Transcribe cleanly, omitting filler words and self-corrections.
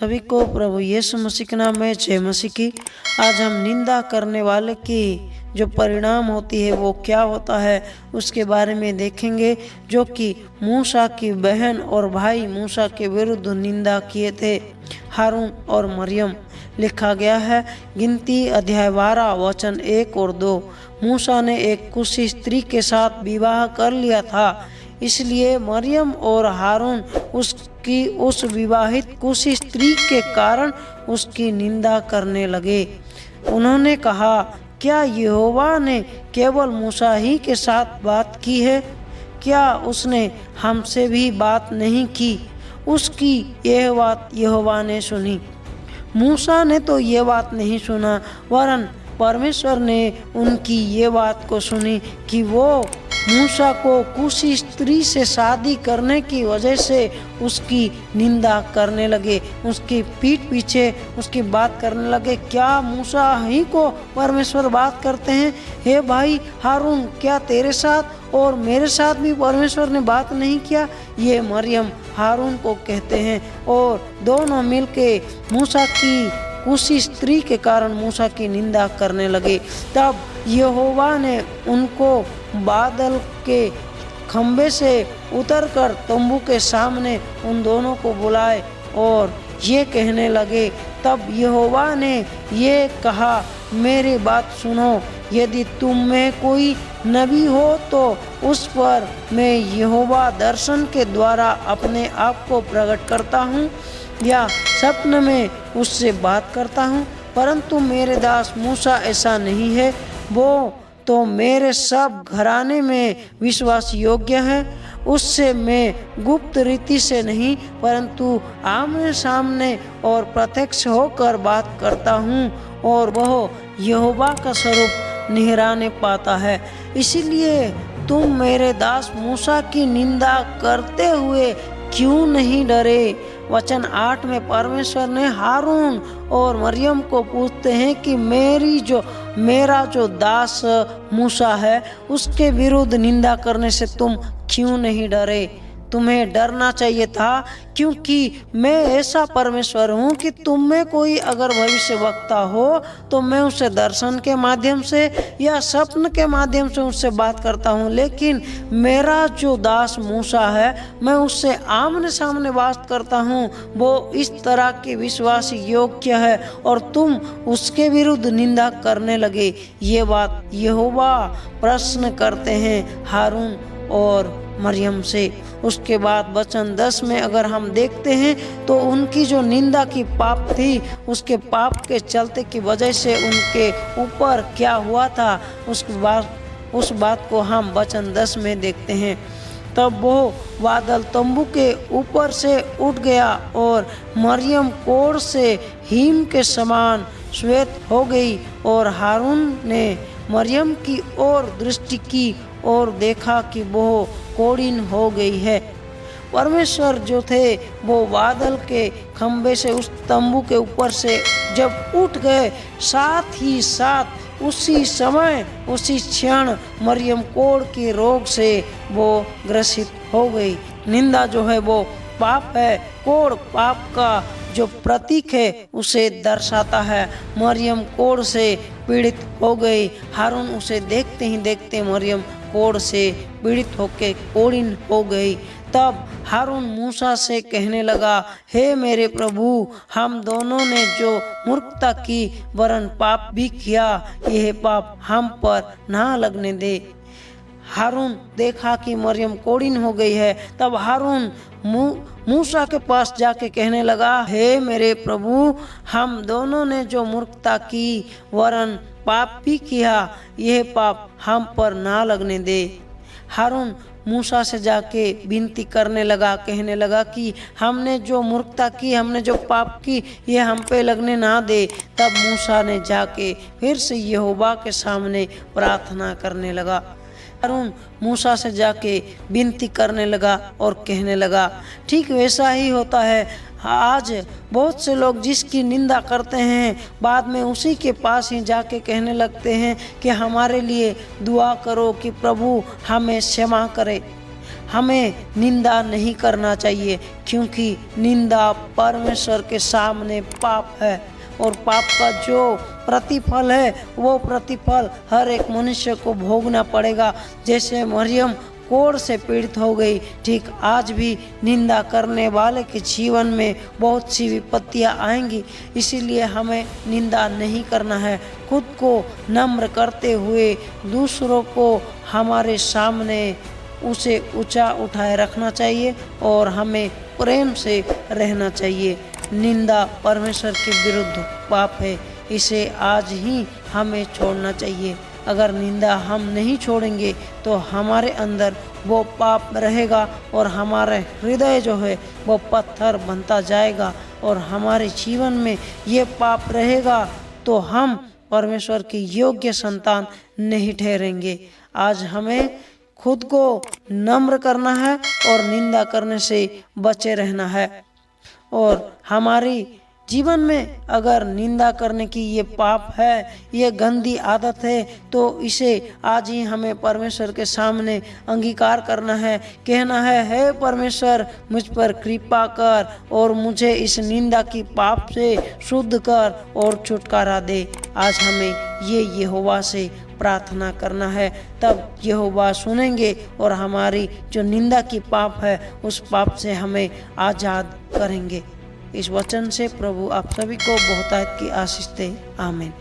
सभी को प्रभु यीशु मसीह के नाम में जय मसीह की। आज हम निंदा करने वाले की जो परिणाम होती है वो क्या होता है उसके बारे में देखेंगे, जो कि मूसा की बहन और भाई मूसा के विरुद्ध निंदा किए थे, हारून और मरियम। लिखा गया है गिनती अध्याय 12 वचन 1 और 2। मूसा ने एक कुशी स्त्री के साथ विवाह कर लिया था, इसलिए मरियम और हारून उसकी उस विवाहित कुशी स्त्री के कारण उसकी निंदा करने लगे। उन्होंने कहा, क्या यहोवा ने केवल मूसा ही के साथ बात की है? क्या उसने हमसे भी बात नहीं की? उसकी यह बात यहोवा ने सुनी। मूसा ने तो ये बात नहीं सुना, वरन परमेश्वर ने उनकी ये बात को सुनी कि वो मूसा को कुशी स्त्री से शादी करने की वजह से उसकी निंदा करने लगे, उसकी पीठ पीछे उसकी बात करने लगे। क्या मूसा ही को परमेश्वर बात करते हैं? हे भाई हारून, क्या तेरे साथ और मेरे साथ भी परमेश्वर ने बात नहीं किया? ये मरियम हारून को कहते हैं, और दोनों मिलके मूसा की कुशी स्त्री के कारण मूसा की निंदा करने लगे। तब यहोवा ने उनको बादल के खंबे से उतरकर तंबू के सामने उन दोनों को बुलाए और ये कहने लगे। तब यहोवा ने ये कहा, मेरी बात सुनो, यदि तुम में कोई नबी हो तो उस पर मैं यहोवा दर्शन के द्वारा अपने आप को प्रकट करता हूँ या स्वप्न में उससे बात करता हूँ, परंतु मेरे दास मूसा ऐसा नहीं है। वो तो मेरे सब घराने में विश्वास योग्य है। उससे मैं गुप्त रीति से नहीं, परंतु आमने सामने और प्रत्यक्ष होकर बात करता हूँ, और वह यहोवा का स्वरूप निहराने पाता है। इसीलिए तुम मेरे दास मूसा की निंदा करते हुए क्यों नहीं डरे? वचन 8 में परमेश्वर ने हारून और मरियम को पूछते हैं कि मेरा जो दास मूसा है उसके विरुद्ध निंदा करने से तुम क्यों नहीं डरे? तुम्हें डरना चाहिए था, क्योंकि मैं ऐसा परमेश्वर हूँ कि तुम में कोई अगर भविष्य वक्ता हो तो मैं उससे दर्शन के माध्यम से या स्वप्न के माध्यम से उससे बात करता हूँ, लेकिन मेरा जो दास मूसा है मैं उससे आमने सामने बात करता हूँ। वो इस तरह के विश्वास योग्य है और तुम उसके विरुद्ध निंदा करने लगे। ये बात यहोवा प्रश्न करते हैं हारून और मरियम से। उसके बाद वचन 10 में अगर हम देखते हैं तो उनकी जो निंदा की पाप थी, उसके पाप के चलते की वजह से उनके ऊपर क्या हुआ था, उस बात को हम वचन 10 में देखते हैं। तब वो बादल तंबू के ऊपर से उठ गया और मरियम कोढ़ से हिम के समान श्वेत हो गई, और हारून ने मरियम की ओर दृष्टि की और देखा कि वो कोढ़ीन हो गई है। परमेश्वर जो थे वो बादल के खंबे से उस तंबू के ऊपर से जब उठ गए, साथ ही साथ उसी समय उसी क्षण मरियम कोढ़ के रोग से वो ग्रसित हो गई। निंदा जो है वो पाप है, कोढ़ पाप का जो प्रतीक है उसे दर्शाता है। मरियम कोढ़ से पीड़ित हो गई। हारून उसे देखते ही देखते मरियम कोढ़ से पीड़ित होकर कोढ़ीन हो गई। तब हारून मूसा से कहने लगा, हे मेरे प्रभु, हम दोनों ने जो मूर्खता की वरन पाप भी किया, यह पाप हम पर ना लगने दे। हारून देखा कि मरियम कोढ़ीन हो गई है। तब हारून मूसा के पास जाके कहने लगा, हे मेरे प्रभु, हम दोनों ने जो मूर्खता की वरन पाप भी किया, यह पाप हम पर ना लगने दे। हारून मूसा से जाके विनती करने लगा, कहने लगा कि हमने जो मूर्खता की, हमने जो पाप की, ये हम पे लगने ना दे। तब मूसा ने जाके फिर से यहोवा के सामने प्रार्थना करने लगा। हारून मूसा से जाके विनती करने लगा और कहने लगा। ठीक वैसा ही होता है। आज बहुत से लोग जिसकी निंदा करते हैं, बाद में उसी के पास ही जाके कहने लगते हैं कि हमारे लिए दुआ करो कि प्रभु हमें क्षमा करे। हमें निंदा नहीं करना चाहिए, क्योंकि निंदा परमेश्वर के सामने पाप है और पाप का जो प्रतिफल है वो प्रतिफल हर एक मनुष्य को भोगना पड़ेगा। जैसे मरियम कोढ़ से पीड़ित हो गई, ठीक आज भी निंदा करने वाले के जीवन में बहुत सी विपत्तियां आएंगी। इसीलिए हमें निंदा नहीं करना है, खुद को नम्र करते हुए दूसरों को हमारे सामने उसे ऊंचा उठाए रखना चाहिए और हमें प्रेम से रहना चाहिए। निंदा परमेश्वर के विरुद्ध पाप है, इसे आज ही हमें छोड़ना चाहिए। अगर निंदा हम नहीं छोड़ेंगे तो हमारे अंदर वो पाप रहेगा और हमारे हृदय जो है वो पत्थर बनता जाएगा और हमारे जीवन में ये पाप रहेगा तो हम परमेश्वर के योग्य संतान नहीं ठहरेंगे। आज हमें खुद को नम्र करना है और निंदा करने से बचे रहना है। और हमारी जीवन में अगर निंदा करने की ये पाप है, ये गंदी आदत है, तो इसे आज ही हमें परमेश्वर के सामने अंगीकार करना है। कहना है, हे परमेश्वर मुझ पर कृपा कर और मुझे इस निंदा की पाप से शुद्ध कर और छुटकारा दे। आज हमें ये यहोवा से प्रार्थना करना है, तब यहोवा सुनेंगे और हमारी जो निंदा की पाप है उस पाप से हमें आज़ाद करेंगे। इस वचन से प्रभु आप सभी को बहुतायत की आशीष दे। आमीन।